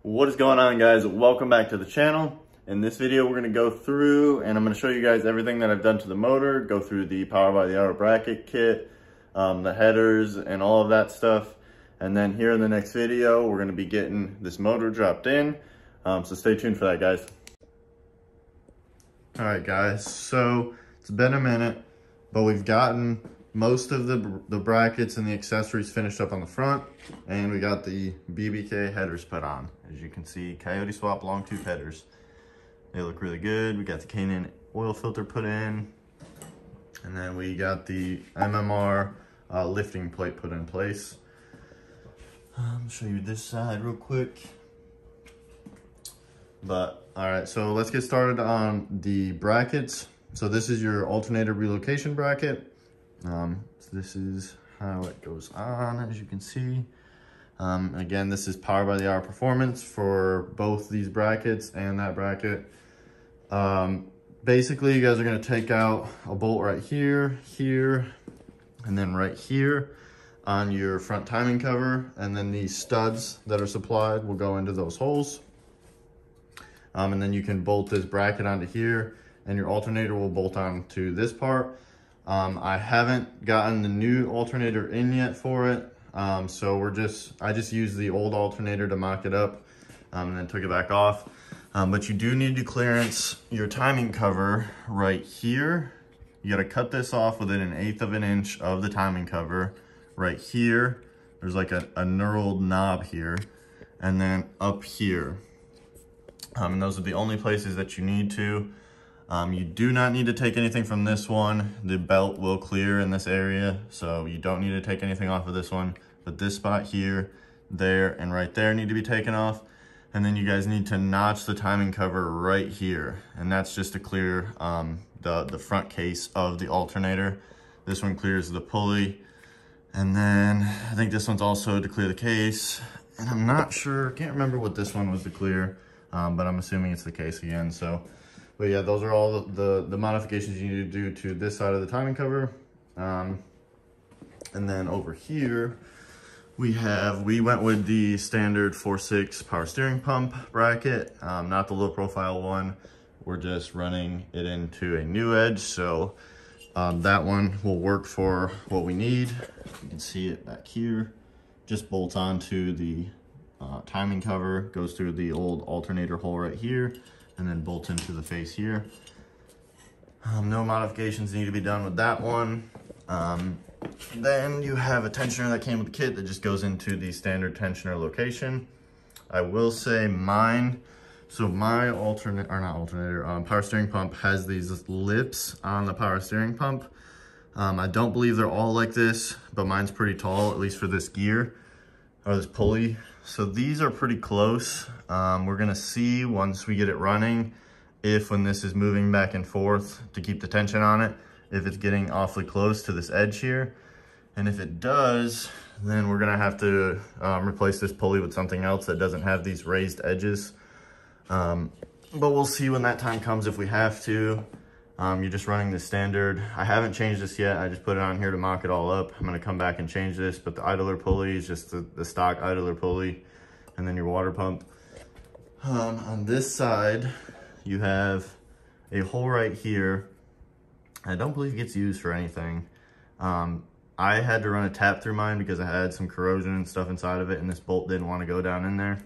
What is going on, guys? Welcome back to the channel. In this video, we're going to go through and I'm going to show you guys everything that I've done to the motor, go through the Power by the Hour bracket kit, the headers and all of that stuff. And then here in the next video, we're going to be getting this motor dropped in. So stay tuned for that, guys. All right, guys, so it's been a minute, but we've gotten most of the brackets and the accessories finished up on the front, and we got the BBK headers put on. As you can see, Coyote swap long tube headers. They look really good. We got the K&N oil filter put in, and then we got the MMR lifting plate put in place. I'll show you this side real quick. But all right, so let's get started on the brackets. So this is your alternator relocation bracket. So this is how it goes on, as you can see. Again, this is Power by the Hour performance for both these brackets and that bracket. Basically, you guys are going to take out a bolt right here, here, and then right here on your front timing cover, and then these studs that are supplied will go into those holes. And then you can bolt this bracket onto here, and your alternator will bolt on to this part. I haven't gotten the new alternator in yet for it, so I just used the old alternator to mock it up, and then took it back off. But you do need to clearance your timing cover right here. You got to cut this off within 1/8 of an inch of the timing cover. Right here, there's like a knurled knob here, and then up here. And those are the only places that you need to. You do not need to take anything from this one. The belt will clear in this area, so you don't need to take anything off of this one. But this spot here, there, and right there need to be taken off. And then you guys need to notch the timing cover right here. And that's just to clear the front case of the alternator. This one clears the pulley. And then I think this one's also to clear the case. And I'm not sure, can't remember what this one was to clear. But I'm assuming it's the case again. But yeah, those are all the modifications you need to do to this side of the timing cover. And then over here, we went with the standard 4.6 power steering pump bracket, not the low profile one. We're just running it into a new edge. So that one will work for what we need. You can see it back here. Just bolts onto the timing cover, goes through the old alternator hole right here, and then bolts into the face here. No modifications need to be done with that one. Then you have a tensioner that came with the kit that just goes into the standard tensioner location. I will say mine, so my power steering pump has these lips on the power steering pump. I don't believe they're all like this, but mine's pretty tall, at least for this gear, or this pulley. So these are pretty close. We're gonna see once we get it running, if when this is moving back and forth to keep the tension on it, if it's getting awfully close to this edge here. And if it does, then we're gonna have to replace this pulley with something else that doesn't have these raised edges. But we'll see when that time comes if we have to. You're just running the standard. I haven't changed this yet. I just put it on here to mock it all up. I'm gonna come back and change this, but the idler pulley is just the stock idler pulley, and then your water pump. On this side, you have a hole right here. I don't believe it gets used for anything. I had to run a tap through mine because I had some corrosion and stuff inside of it, and this bolt didn't want to go down in there.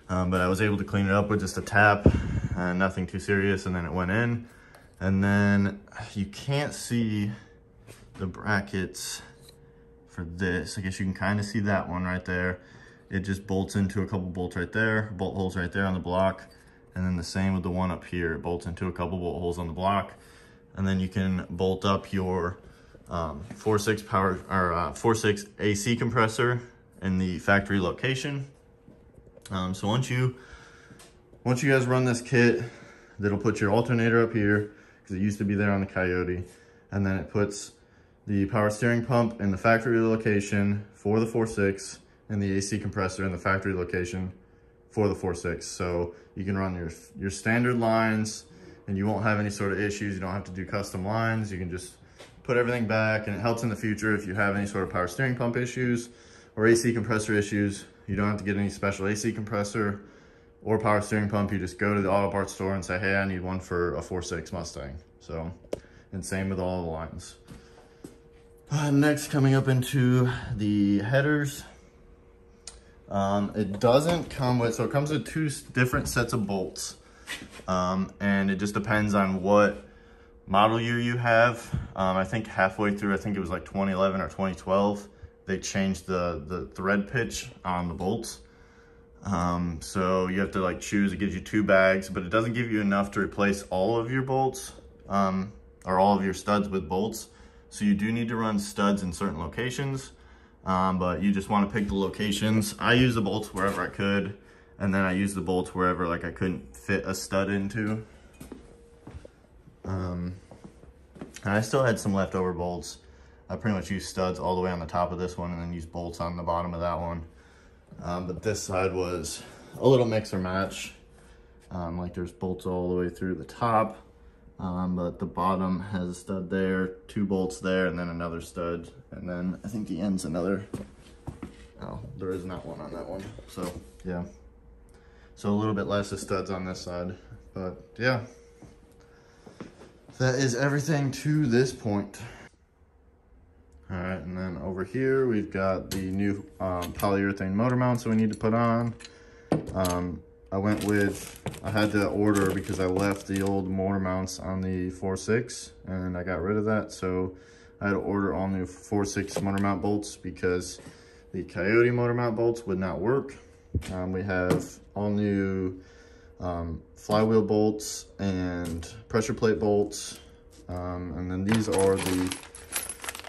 But I was able to clean it up with just a tap, nothing too serious, and then it went in. And then you can't see the brackets for this. I guess you can kind of see that one right there. It just bolts into a couple bolts right there, bolt holes right there on the block. And then the same with the one up here. It bolts into a couple bolt holes on the block. And then you can bolt up your 4.6 power or 4.6 AC compressor in the factory location. So once you guys run this kit, that'll put your alternator up here, because it used to be there on the Coyote, and then it puts the power steering pump in the factory location for the 4.6 and the AC compressor in the factory location for the 4.6. So you can run your standard lines and you won't have any sort of issues. You don't have to do custom lines. You can just put everything back, and it helps in the future if you have any sort of power steering pump issues or AC compressor issues. You don't have to get any special AC compressor. or power steering pump, you just go to the auto parts store and say, hey, I need one for a 4.6 Mustang. So, and same with all the lines. Next, coming up into the headers. It doesn't come with, so it comes with 2 different sets of bolts. And it just depends on what model year you have. I think halfway through, I think it was like 2011 or 2012, they changed the thread pitch on the bolts. So you have to like choose, it gives you 2 bags, but it doesn't give you enough to replace all of your bolts, or all of your studs with bolts. So you do need to run studs in certain locations, but you just want to pick the locations. I use the bolts wherever I could, and then I use the bolts wherever like I couldn't fit a stud into. And I still had some leftover bolts. I pretty much used studs all the way on the top of this one and then used bolts on the bottom of that one. But this side was a little mix or match. Like there's bolts all the way through the top, but the bottom has a stud there, 2 bolts there, and then another stud. And then I think the end's another, oh, there is not one on that one. So yeah, so a little bit less of studs on this side, but yeah. That is everything to this point. All right, and then over here, we've got the new polyurethane motor mounts that we need to put on. I had to order because I left the old motor mounts on the 4.6 and I got rid of that. So I had to order all new 4.6 motor mount bolts because the Coyote motor mount bolts would not work. We have all new flywheel bolts and pressure plate bolts, and then these are the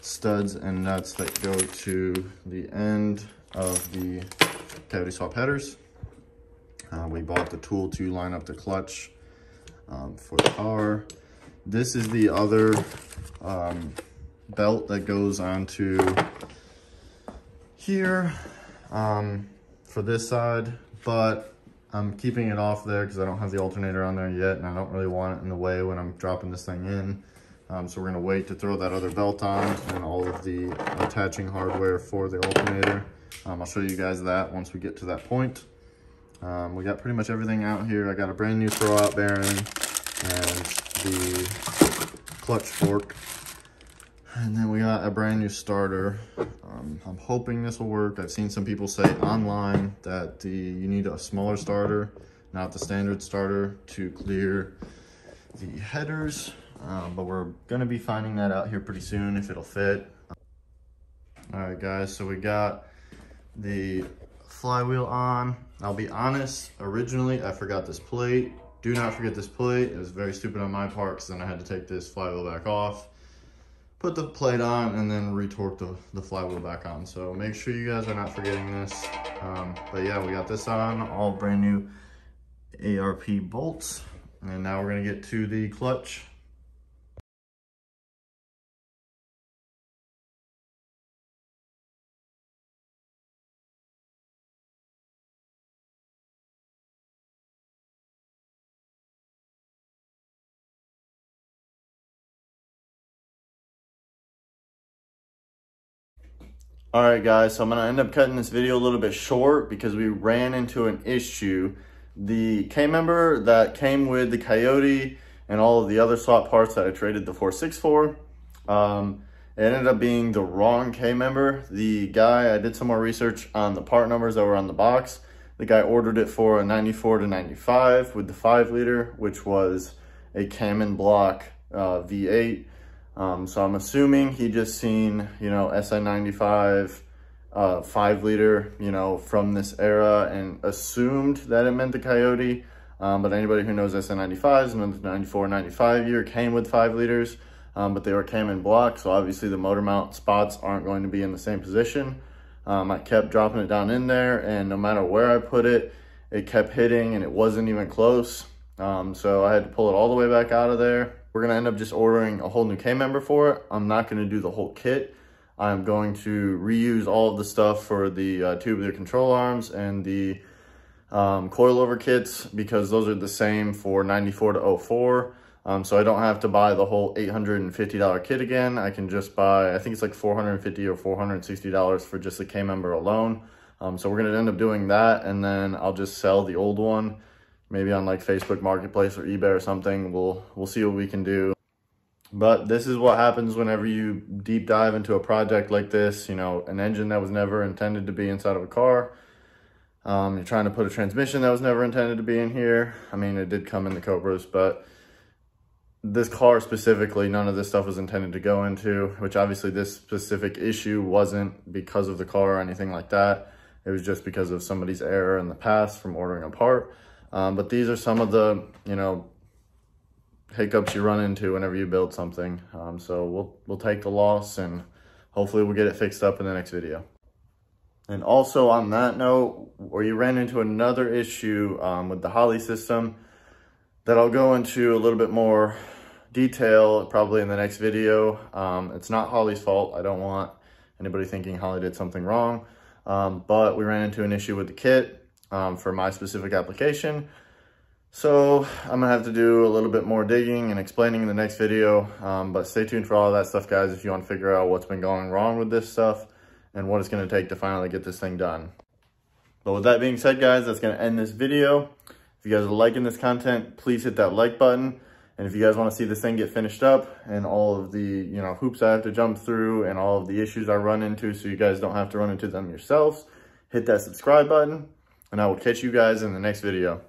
studs and nuts that go to the end of the Coyote swap headers. We bought the tool to line up the clutch for the car. This is the other belt that goes onto here for this side, but I'm keeping it off there because I don't have the alternator on there yet, and I don't really want it in the way when I'm dropping this thing in. So we're gonna wait to throw that other belt on and all of the attaching hardware for the alternator. I'll show you guys that once we get to that point. We got pretty much everything out here. I got a brand new throwout bearing and the clutch fork. And then we got a brand new starter. I'm hoping this will work. I've seen some people say online that you need a smaller starter, not the standard starter, to clear the headers. But we're gonna be finding that out here pretty soon if it'll fit. All right, guys, so we got the flywheel on. I'll be honest, originally I forgot this plate. Do not forget this plate. It was very stupid on my part because then I had to take this flywheel back off, put the plate on, and then retorque the flywheel back on. So make sure you guys are not forgetting this. But yeah, we got this on, all brand new ARP bolts. And now we're gonna get to the clutch. All right, guys, so I'm gonna end up cutting this video a little bit short because we ran into an issue. The K-member that came with the Coyote and all of the other swap parts that I traded the 4.6 for, it ended up being the wrong K-member. The guy, I did some more research on the part numbers that were on the box. The guy ordered it for a 94 to 95 with the 5 liter, which was a Cam block V8. So I'm assuming he just seen, you know, SN95, 5 liter, you know, from this era and assumed that it meant the Coyote. But anybody who knows SN95s knows the 94, 95 year came with 5 liters, but they were Cam block. So obviously the motor mount spots aren't going to be in the same position. I kept dropping it down in there, and no matter where I put it, it kept hitting and it wasn't even close. So I had to pull it all the way back out of there. We're gonna end up just ordering a whole new K-member for it. I'm not gonna do the whole kit. I'm going to reuse all of the stuff for the tubular control arms and the coilover kits, because those are the same for 94 to 04. So I don't have to buy the whole $850 kit again. I can just buy, I think it's like $450 or $460 for just the K-member alone. So we're gonna end up doing that, and then I'll just sell the old one, maybe on like Facebook Marketplace or eBay or something. We'll see what we can do. But this is what happens whenever you deep dive into a project like this, you know, an engine that was never intended to be inside of a car. You're trying to put a transmission that was never intended to be in here. I mean, it did come in the Cobras, but this car specifically, none of this stuff was intended to go into, which obviously this specific issue wasn't because of the car or anything like that. It was just because of somebody's error in the past from ordering a part. But these are some of the, you know, hiccups you run into whenever you build something. So we'll take the loss, and hopefully we'll get it fixed up in the next video. And also on that note, where you ran into another issue with the Holley system that I'll go into a little bit more detail probably in the next video. It's not Holley's fault. I don't want anybody thinking Holley did something wrong. But we ran into an issue with the kit for my specific application. So I'm gonna have to do a little bit more digging and explaining in the next video, but stay tuned for all of that stuff, guys, if you want to figure out what's been going wrong with this stuff and what it's gonna take to finally get this thing done. But with that being said, guys, that's gonna end this video. If you guys are liking this content, please hit that like button. And if you guys wanna see this thing get finished up and all of the, you know, hoops I have to jump through and all of the issues I run into so you guys don't have to run into them yourselves, hit that subscribe button, and I will catch you guys in the next video.